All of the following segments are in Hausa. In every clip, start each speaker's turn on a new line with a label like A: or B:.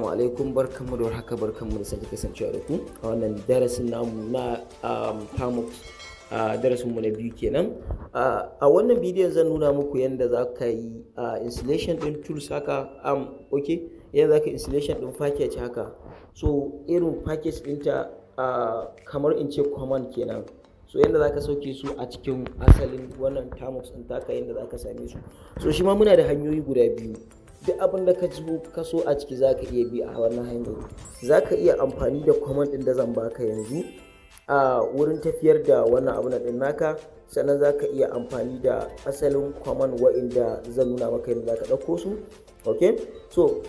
A: Assalamu alaikum, barkanmu da warhaka, barkanmu da sake kasancewa da ku a wannan darasin namu na Termux, darasin mu na biyu kenan. A wannan bidiyon zan nuna muku yadda za ka yi installation din tools haka, yadda za ka installation din package haka. So irin package ɗinta kamar in ce command kenan. So yadda za ka sauke su a cikin asalin wannan Termux ɗin taka, yadda za ka same su. So shi ma muna da hanyoyi guda biyu. Duk abin da ka so a ciki za ka iya bi a wannan hanyar. Za ka iya amfani da command ɗin da zan baka yanzu a wurin tafiyar da wannan abin ɗin naka, sannan za ka iya amfani da asalin command wa'inda zan nuna maka yadda za ka ɗauko su. So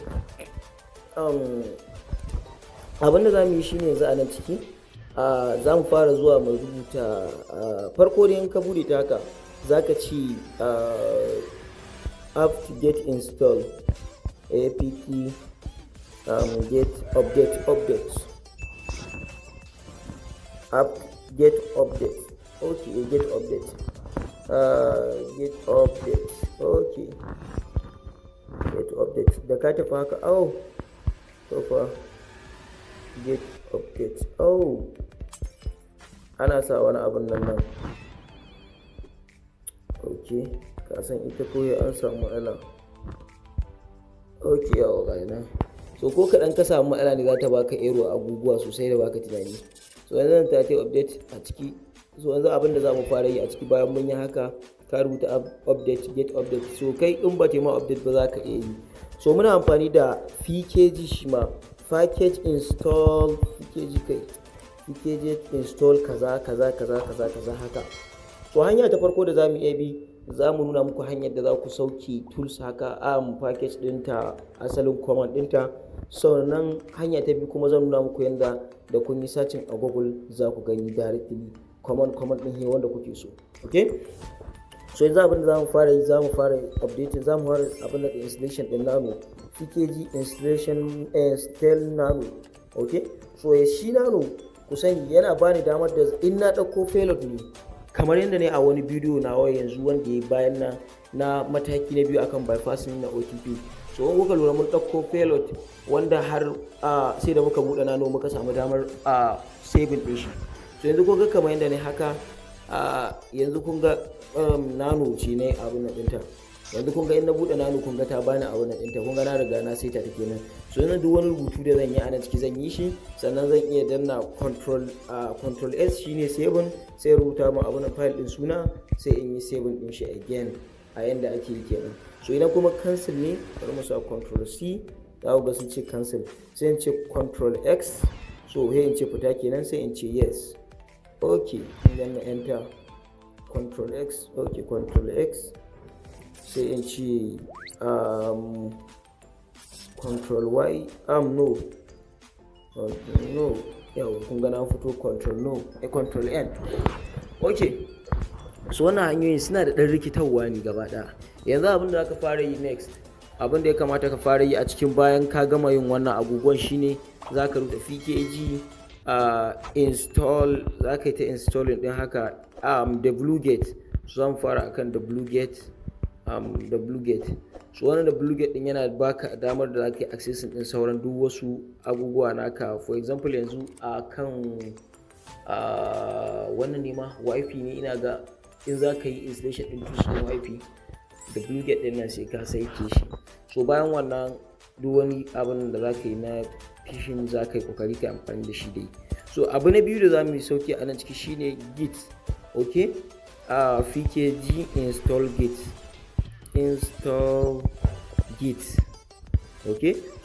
A: abin da za mu yi shine yanzu a nan ciki za mu fara zuwa mu rubuta farko da in ka bude ta haka za ka ci apt get install apt get update apt get update get update da ka tafi haka get update ana sa wani abin nan ka san ita koyi an samu matsala. Yawa ga nan. So ko kaɗan ka samu matsala ne za ta baka error abubuwa sosai da baka tunani. So yanzu zan ta update a ciki. So yanzu abin da za mu fara yi a ciki bayan mun yi haka, ka rubuta update get update. So kai in ba ta ma update ba za ka iya yi. So muna amfani da fice shi ma package install fice install kaza haka. So hanya ta farko da za mu iya bi, za mu nuna muku hanyar da za ku sauke tools haka package ɗinta, asalin command ɗinta. Sannan hanya ta biyu kuma zan nuna muku yadda da kun yi searching a Google za ku gani directly command ɗin wanda kuke so. So yanzu abin da za mu fara yi, za mu fara updating, za mu fara abin da installation ɗin nano fice installation install nano. So shi nano ku sani yana bani damar da in na ɗauko payload ne kamar yadda ne a wani bidiyo na yanzu wanda ya bayan na mataki na biyu akan bypassing na OTP. So in kuka lura mun ɗauko payload wanda har sai da muka buɗe nano muka samu damar saving ɗin shi. So yanzu kun ga kamar yadda ne haka, yanzu kun ga nano ce ne abin nan ɗinta. Yanzu kun ga in na buɗe nano kun ga ta bani abin nan ɗinta, kun ga na riga na saita ta kenan. So yanzu duk wani rubutu da zan yi a nan ciki zan yi shi, sannan zan iya danna control S shine saving, sai rubuta mu abin file ɗin suna, sai in yi saving ɗin shi again a yanda ake yi kenan. So idan kuma cancel ne, bari mu sa control C, za ku ga sun ce cancel, sai in ce control X, so sai in ce fita kenan, sai in ce yes. In danna enter control X, control X, sai in ce control Y, no, yau kun ga na fito control control N. So wannan hanyoyin suna da ɗan rikitarwa ne gaba ɗaya. Yanzu abin da aka fara yi next, abin da ya kamata ka fara yi a cikin bayan ka gama yin wannan abubuwan shine za ka rubuta fice install, za ka yi ta installing ɗin haka wget. So zan fara akan wget. So wannan wget din yana baka damar da zaka yi accessing din sauran duk wasu abubuwa naka. For example yanzu akan wannan ne ma wifi ne, ina ga in zaka yi installation din tools din wifi da wget din nan sai ka saike shi. So bayan wannan duk wani abin da zaka yi na phishing zaka yi kokari ka amfani da shi dai. So abu na biyu da zamu yi sauki a nan ciki shine git. Fice install git.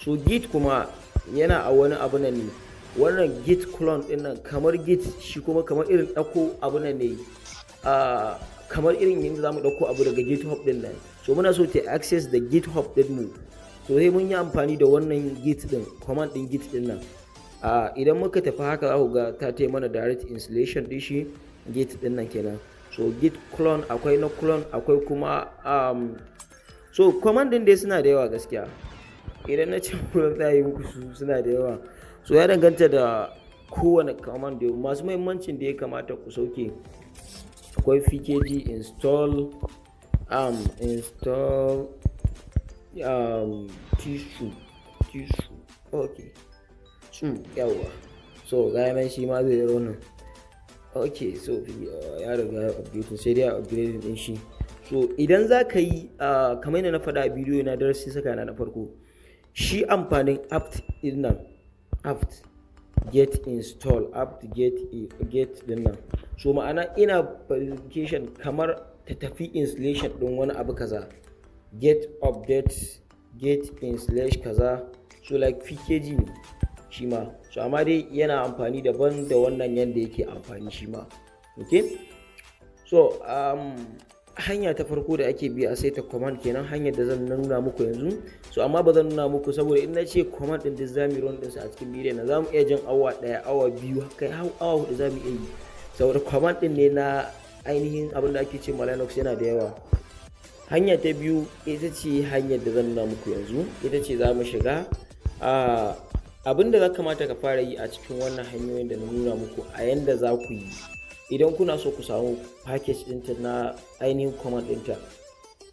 A: So git kuma yana a wani abu nan ne, wannan git clone din nan kamar git, shi kuma kamar irin ɗauko abu nan ne, kamar irin yadda zamu ɗauko abu daga github din nan. So muna so ta access da github din mu, so sai mun yi amfani da wannan git din, command din git din nan. Idan muka tafi haka za ku ga ta tayi mana direct installation din shi git din nan kenan. So git clone, akwai na clone, akwai kuma so command din dai suna da yawa gaskiya. Idan na ce muku za yi muku suna da yawa. So ya danganta da kowane command da masu muhimmancin da ya kamata ku sauke. Akwai fice install tissue okay yawa so ga nan shi ma zai zaro nan. Okay, so ya riga ya update sai dai a upgrade din shi. So idan za ka yi kamar yadda na faɗa a bidiyo na darasi saka na farko, shi amfanin apt din nan, apt get install, apt get din nan, so ma'ana ina verification kamar ta tafi installation din wani abu kaza, get update, get installation kaza, so like pkg ne shi ma, so amma dai yana amfani daban da wannan yanda yake amfani shi ma. Okay, so hanya ta farko da ake bi a saita command kenan, hanyar da zan nuna muku yanzu. So amma ba zan nuna muku saboda in na ce command din da zamu run din sa a cikin bidiyon na zamu iya jin awa 1 awa 2 kai har awa 4 zamu iya yi saboda command din ne na ainihin abin da ake ce ma Linux yana da yawa. Hanya ta biyu ita ce hanyar da zan nuna muku yanzu, ita ce zamu shiga abin da za kamata ka fara yi a cikin wannan hanyoyin da na nuna muku a yanda za ku yi idan kuna so ku samu package ɗinta na ainihin command ɗinta.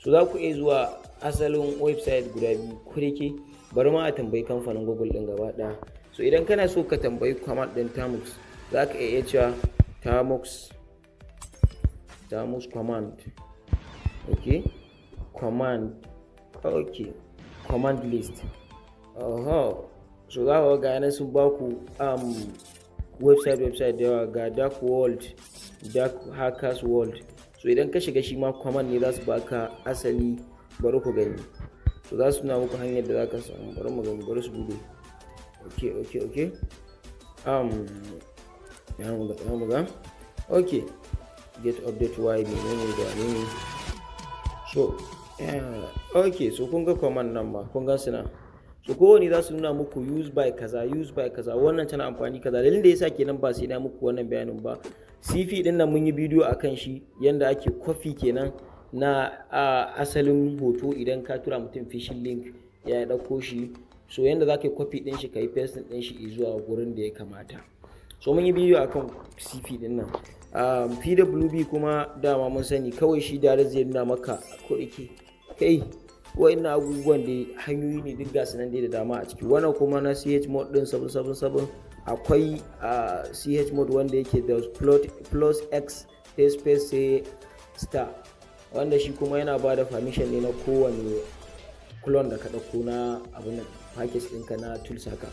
A: So za ku iya zuwa asalin website guda biyu ko da ke bari ma a tambayi kamfanin Google ɗin gaba ɗaya. So idan kana so ka tambayi command ɗin Termux za ka iya cewa Termux command, okay, command list. So za ku ga yana sun ba ku website da yawa ga dark hackers world. So idan ka shiga shi ma command ne za su baka asali, bari ku gani. So za su nuna muku hanyar da za ka samu, bari mu gani, bari su bude. Okay ya mu ga okay, get update y ne. So okay, so kun ga command nan ba, kun ga suna, so kowane za su nuna muku use by kaza, wannan tana amfani kaza. Dalilin da yasa kenan ba sai na muku wannan bayanin ba, cp din nan mun yi bidiyo akan shi yanda ake copy kenan na asalin hoto idan ka tura mutum phishing link ya dauko shi, so yanda za ka yi copy din shi ka yi paste din shi zuwa gurin da ya kamata. So mun yi bidiyo akan cp din nan. pwb kuma dama mun sani kawai shi da zai nuna maka ko yake kai wa'annan abubuwan da hanyoyi ne duk gasu nan dai da dama a ciki. Wannan kuma na ch mode din 777 akwai ch mode wanda yake da plus x space sai star, wanda shi kuma yana ba da permission ne na kowane clone da ka dauko na abin nan package ɗinka na tools haka.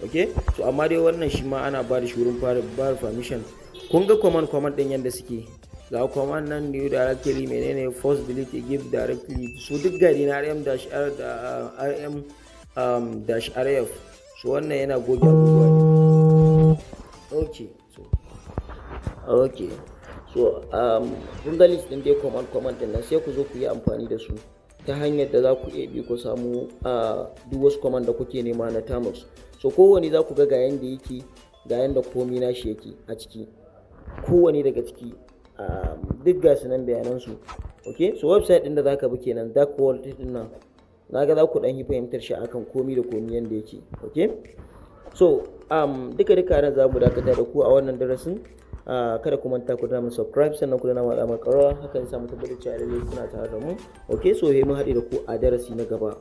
A: Okay, so amma dai wannan shi ma ana ba da shi wurin fara ba permission. Kun ga command din yanda suke, ga command nan new directory menene force delete give directly, so duk gari na rm-r da rm-rf, so wannan yana goge abubuwa. Okay, so kun ga list din dai command din nan sai ku zo ku yi amfani da su ta hanyar da za ku iya bi ku samu duk wasu command da kuke nema na Termux. So kowane za ku ga yanda yake, ga yanda komai nashi yake a ciki, kowane daga ciki duk gasu nan bayanan su. Okay, so website din da zaka bi kenan dark world din nan, naga za ku dan yi fahimtar shi akan komai da komai yanda yake. Okay, so duka nan za mu dakata da ku a wannan darasin. Kada ku manta ku danna subscribe sannan ku danna alamar qararrawa, hakan zai sa mu tabbatar cewa lalle kuna tare da mu. Okay, so mu haɗe da ku a darasi na gaba.